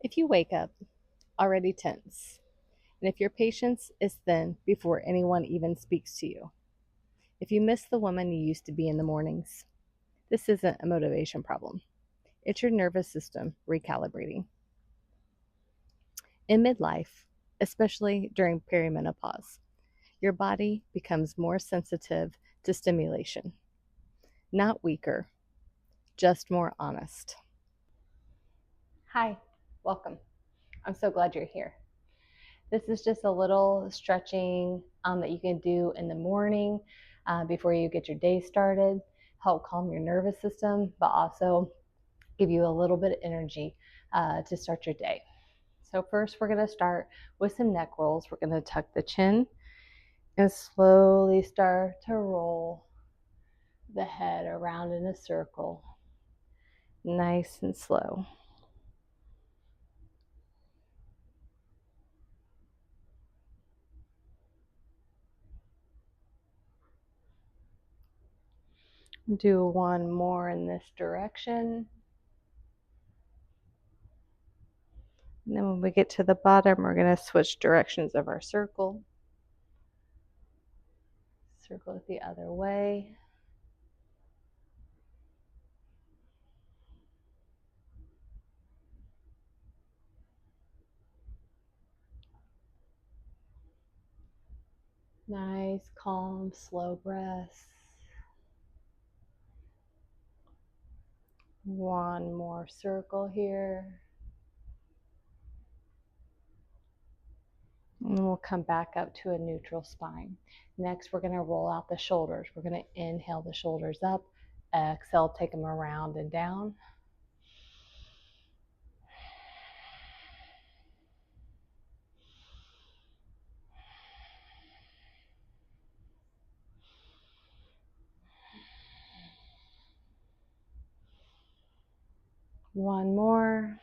If you wake up already tense, and if your patience is thin before anyone even speaks to you, if you miss the woman you used to be in the mornings, this isn't a motivation problem. It's your nervous system recalibrating. In midlife, especially during perimenopause, your body becomes more sensitive to stimulation. Not weaker, just more honest. Hi, welcome. I'm so glad you're here. This is just a little stretching that you can do in the morning before you get your day started, help calm your nervous system, but also give you a little bit of energy to start your day. So first we're going to start with some neck rolls. We're going to tuck the chin and slowly start to roll the head around in a circle, nice and slow. Do one more in this direction. And then when we get to the bottom, we're going to switch directions of our circle. Circle it the other way. Nice, calm, slow breaths. One more circle here. And we'll come back up to a neutral spine. Next, we're going to roll out the shoulders. We're going to inhale the shoulders up. Exhale, take them around and down. One more.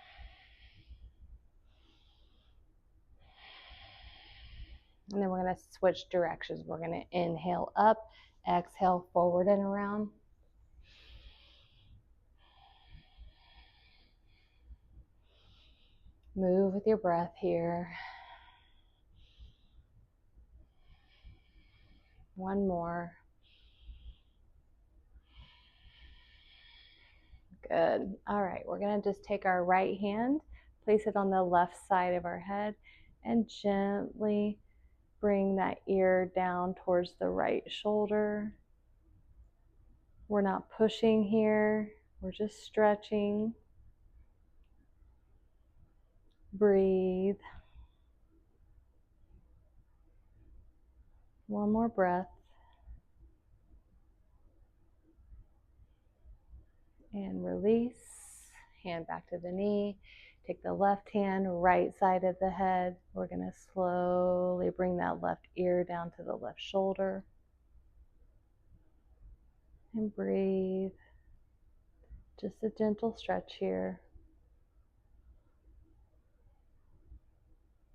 And then we're going to switch directions. We're going to inhale up, exhale forward and around. Move with your breath here. One more. Good. All right, we're going to just take our right hand, place it on the left side of our head, and gently bring that ear down towards the right shoulder. We're not pushing here, we're just stretching. Breathe. One more breath. And release. Hand back to the knee. Take the left hand, right side of the head. We're going to slowly bring that left ear down to the left shoulder. And breathe. Just a gentle stretch here.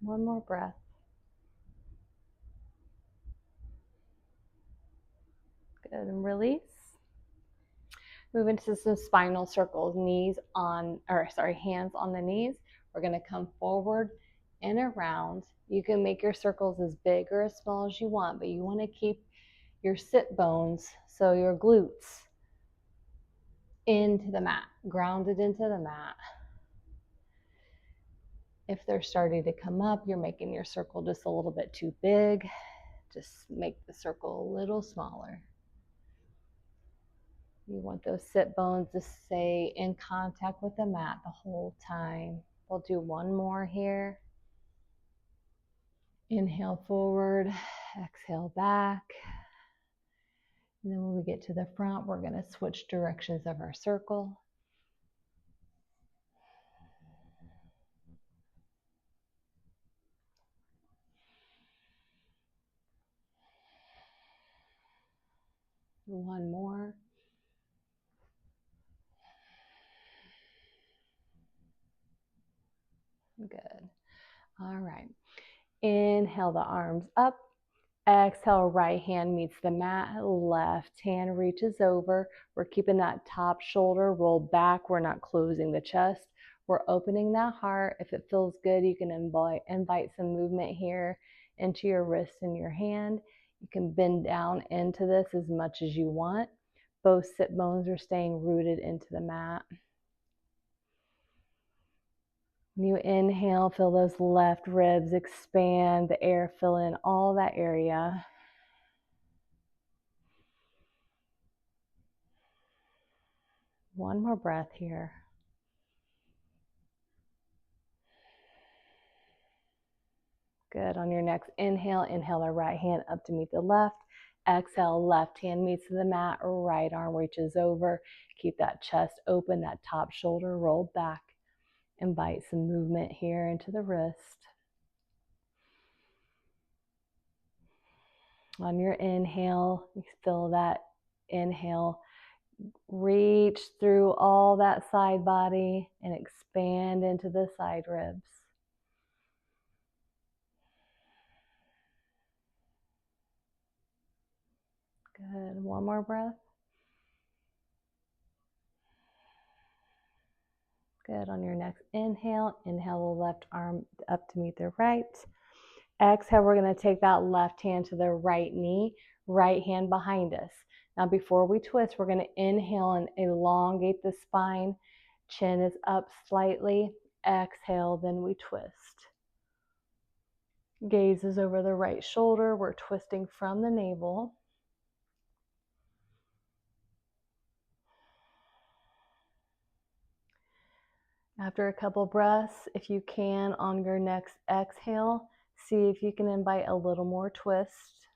One more breath. Good, and release. Move into some spinal circles, hands on the knees. We're going to come forward and around. You can make your circles as big or as small as you want, but you want to keep your sit bones, so your glutes, into the mat, grounded into the mat. If they're starting to come up, you're making your circle just a little bit too big. Just make the circle a little smaller. You want those sit bones to stay in contact with the mat the whole time. We'll do one more here. Inhale forward, exhale back. And then when we get to the front, we're going to switch directions of our circle. One more. Good. All right. Inhale the arms up. Exhale, right hand meets the mat. Left hand reaches over. We're keeping that top shoulder rolled back. We're not closing the chest. We're opening that heart. If it feels good, you can invite some movement here into your wrist and your hand. You can bend down into this as much as you want. Both sit bones are staying rooted into the mat. When you inhale, feel those left ribs expand, the air fill in all that area. One more breath here. Good. On your next inhale, inhale the right hand up to meet the left. Exhale, left hand meets the mat, right arm reaches over. Keep that chest open, that top shoulder rolled back. Invite some movement here into the wrist. On your inhale, feel that inhale. Reach through all that side body and expand into the side ribs. Good. One more breath. Good. On your next inhale, inhale the left arm up to meet the right. Exhale, we're going to take that left hand to the right knee, right hand behind us. Now, before we twist, we're going to inhale and elongate the spine. Chin is up slightly. Exhale, then we twist. Gaze is over the right shoulder. We're twisting from the navel. After a couple breaths, if you can, on your next exhale, see if you can invite a little more twist.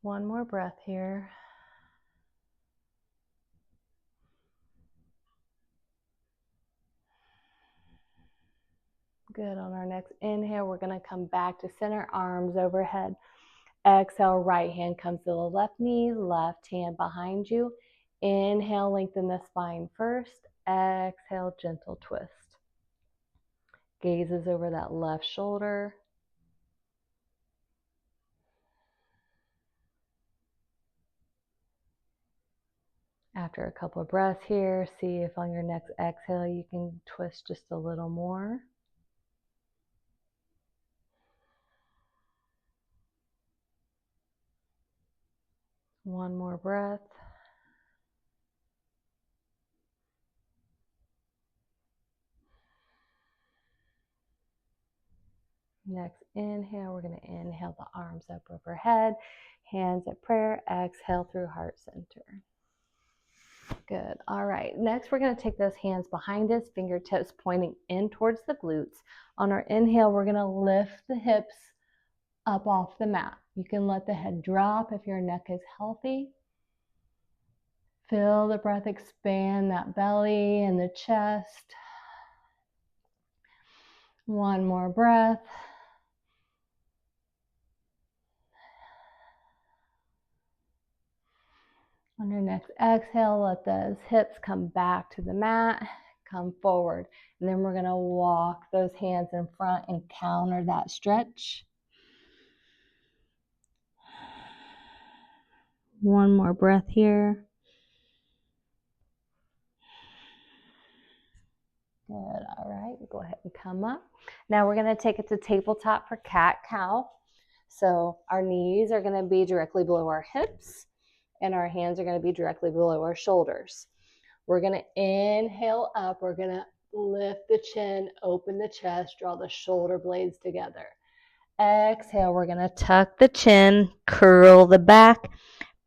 One more breath here. Good. On our next inhale, we're going to come back to center, arms overhead. Exhale, right hand comes to the left knee, left hand behind you. Inhale, lengthen the spine first. Exhale, gentle twist. Gaze is over that left shoulder. After a couple of breaths here, see if on your next exhale you can twist just a little more. One more breath. Next inhale, we're going to inhale the arms up overhead, hands at prayer, exhale through heart center. Good. All right. Next, we're going to take those hands behind us, fingertips pointing in towards the glutes. On our inhale, we're going to lift the hips up off the mat. You can let the head drop if your neck is healthy. Feel the breath expand that belly and the chest. One more breath. On your next exhale, let those hips come back to the mat, come forward. And then we're going to walk those hands in front and counter that stretch. One more breath here. Good. All right. Go ahead and come up. Now we're going to take it to tabletop for cat-cow. So our knees are going to be directly below our hips, and our hands are going to be directly below our shoulders. We're going to inhale up. We're going to lift the chin, open the chest, draw the shoulder blades together. Exhale, we're going to tuck the chin, curl the back,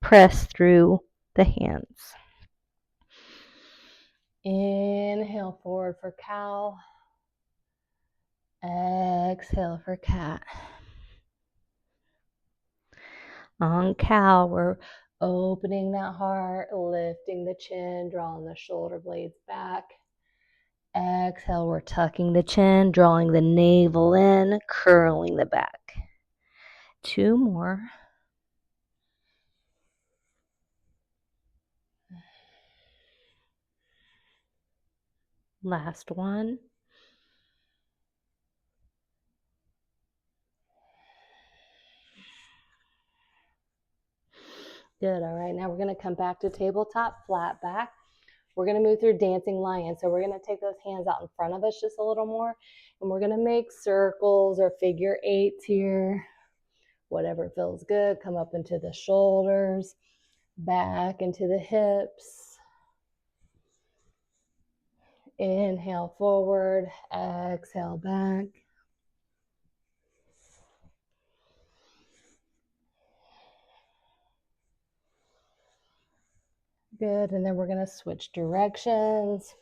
press through the hands. Inhale forward for cow. Exhale for cat. On cow, we're opening that heart, lifting the chin, drawing the shoulder blades back. Exhale, we're tucking the chin, drawing the navel in, curling the back. Two more. Last one. Good. All right. Now we're going to come back to tabletop, flat back. We're going to move through dancing lion. So we're going to take those hands out in front of us just a little more. And we're going to make circles or figure eights here. Whatever feels good. Come up into the shoulders, back into the hips. Inhale forward, exhale back. Good. And then we're going to switch directions.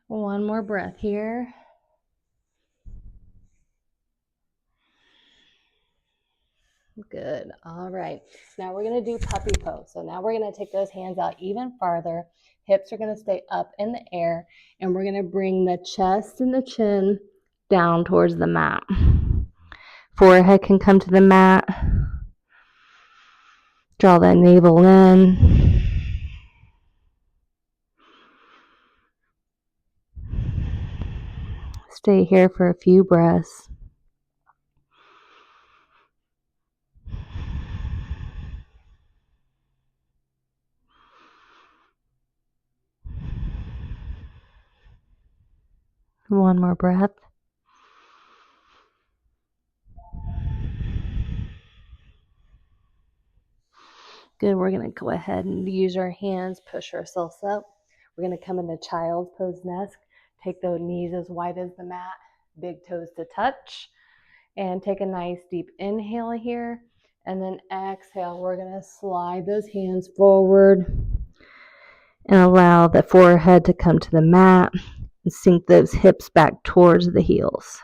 One more breath here. Good. All right. Now we're going to do puppy pose. So now we're going to take those hands out even farther. Hips are going to stay up in the air. And we're going to bring the chest and the chin down towards the mat. Forehead can come to the mat. Draw that navel in. Stay here for a few breaths. One more breath. Good. We're going to go ahead and use our hands, push ourselves up. We're going to come into child's pose next. Take those knees as wide as the mat, big toes to touch. And take a nice deep inhale here. And then exhale, we're going to slide those hands forward and allow the forehead to come to the mat and sink those hips back towards the heels.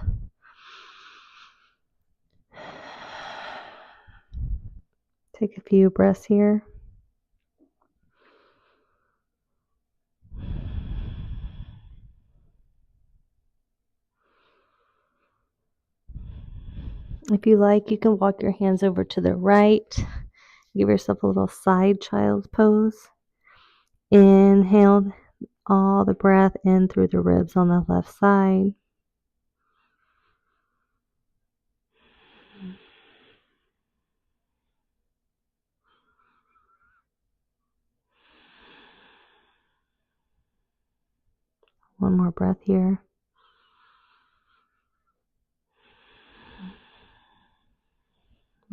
Take a few breaths here. If you like, you can walk your hands over to the right. Give yourself a little side child's pose. Inhale all the breath in through the ribs on the left side. One more breath here.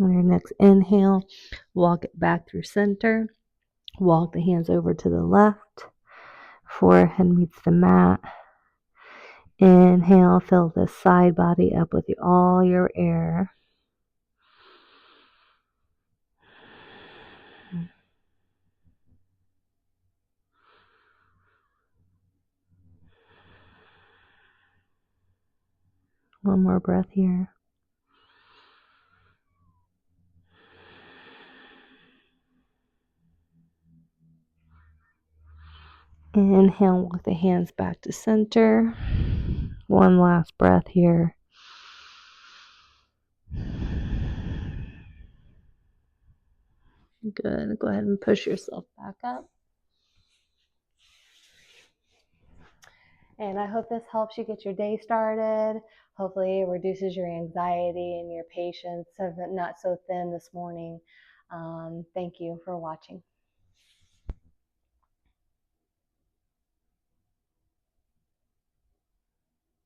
On your next inhale, walk it back through center. Walk the hands over to the left. Forehead meets the mat. Inhale, fill the side body up with all your air. One more breath here. Inhale, walk the hands back to center. One last breath here. Good. Go ahead and push yourself back up. And I hope this helps you get your day started. Hopefully it reduces your anxiety and your patience of not so thin this morning. Thank you for watching.